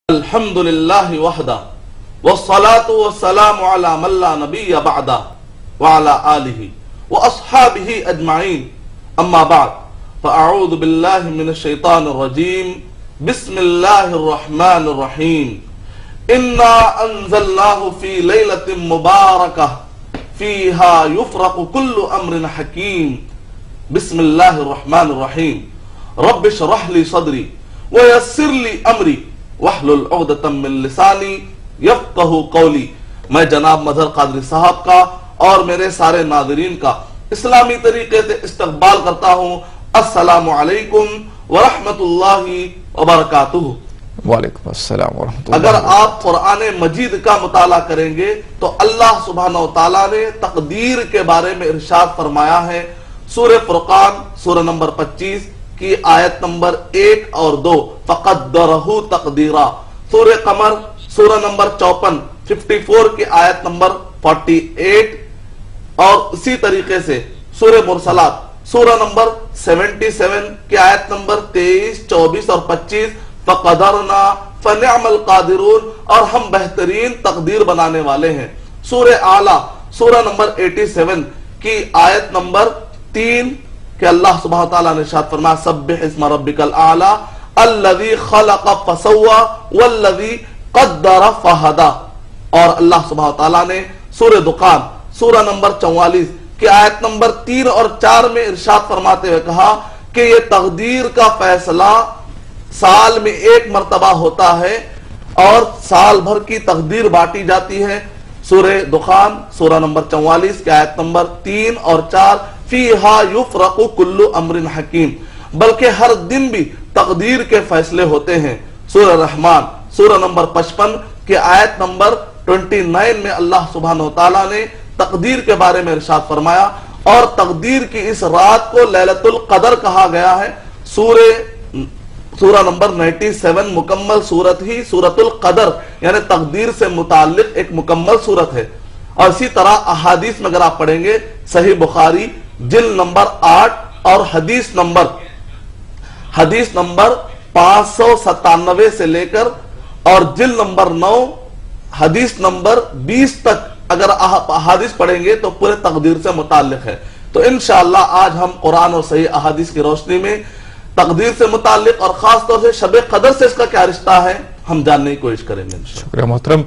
الحمد للہ وحدہ والصلاة والسلام علی من لا نبی بعدہ وعلی آلہ واصحابہ اجمعین اما بعد فاعوذ باللہ من الشیطان الرجیم بسم اللہ الرحمن الرحیم انا انزلناہ فی لیلۃ مبارکہ فیہا یفرق کل امر حکیم بسم اللہ الرحمن الرحیم رب اشرح لی صدری ویسر لی امری وحلل عقدۃ من لسانی یفقہوا قولی۔ میں جناب مظہر قادری صاحب کا اور میرے سارے ناظرین کا اسلامی طریقے سے استقبال کرتا ہوں۔ السلام علیکم ورحمۃ اللہ وبرکاتہ۔ وعلیکم السلام ورحمۃ اللہ۔ اگر آپ قرآن مجید کا مطالعہ کریں گے تو اللہ سبحانہ وتعالیٰ نے تقدیر کے بارے میں ارشاد فرمایا ہے۔ سورہ فرقان سورہ نمبر 25 کی آیت نمبر 1 اور 2 فقدرہ تقدیرا۔ سورہ قمر سورہ نمبر 54 کی آیت نمبر 48 اور اسی طریقے سے سورہ مرسلات سورہ نمبر 77 کی آیت نمبر 23، 24 اور 25 فقدرنا فنعم القادرون، اور ہم بہترین تقدیر بنانے والے ہیں۔ سورہ اعلیٰ سورہ نمبر 87 کی آیت نمبر 3 کہ اللہ سبحانہ وتعالیٰ نے ارشاد فرمایا سبح اسم ربک الاعلی الذی خلق فسوی والذی قدر فہدی، اور اللہ سبحانہ وتعالیٰ نے سورہ دخان سورہ نمبر 44 کی آیت نمبر 3 اور 4 میں ارشاد فرماتے ہوئے کہا کہ یہ تقدیر کا فیصلہ سال میں ایک مرتبہ ہوتا ہے اور سال بھر کی تقدیر بانٹی جاتی ہے۔ سورہ دخان سورہ نمبر 44 کی آیت نمبر 3 اور 4 فیہا یفرق کل امر حکیم، بلکہ ہر دن بھی تقدیر کے فیصلے ہوتے ہیں۔ سورہ رحمان سورہ نمبر 55 کی آیت نمبر 29 میں اللہ سبحانہ وتعالیٰ نے تقدیر کے بارے میں ارشاد فرمایا، اور تقدیر کی اس رات کو لیلۃ القدر کہا گیا ہے۔ سورہ نمبر 97 مکمل سورت ہی سورۃ القدر یعنی تقدیر سے متعلق ایک مکمل سورت ہے۔ اور اسی طرح احادیث میں اگر آپ پڑھیں گے صحیح بخاری جلد نمبر 8 اور حدیث نمبر 597 سے لے کر اور جلد نمبر 9 حدیث نمبر 20 تک اگر آپ احادیث پڑھیں گے تو پورے تقدیر سے متعلق ہے۔ تو انشاءاللہ آج ہم قرآن اور صحیح احادیث کی روشنی میں تقدیر سے متعلق اور خاص طور سے شب قدر سے اس کا کیا رشتہ ہے ہم جاننے کی کوشش کریں گے۔ شکریہ محترم۔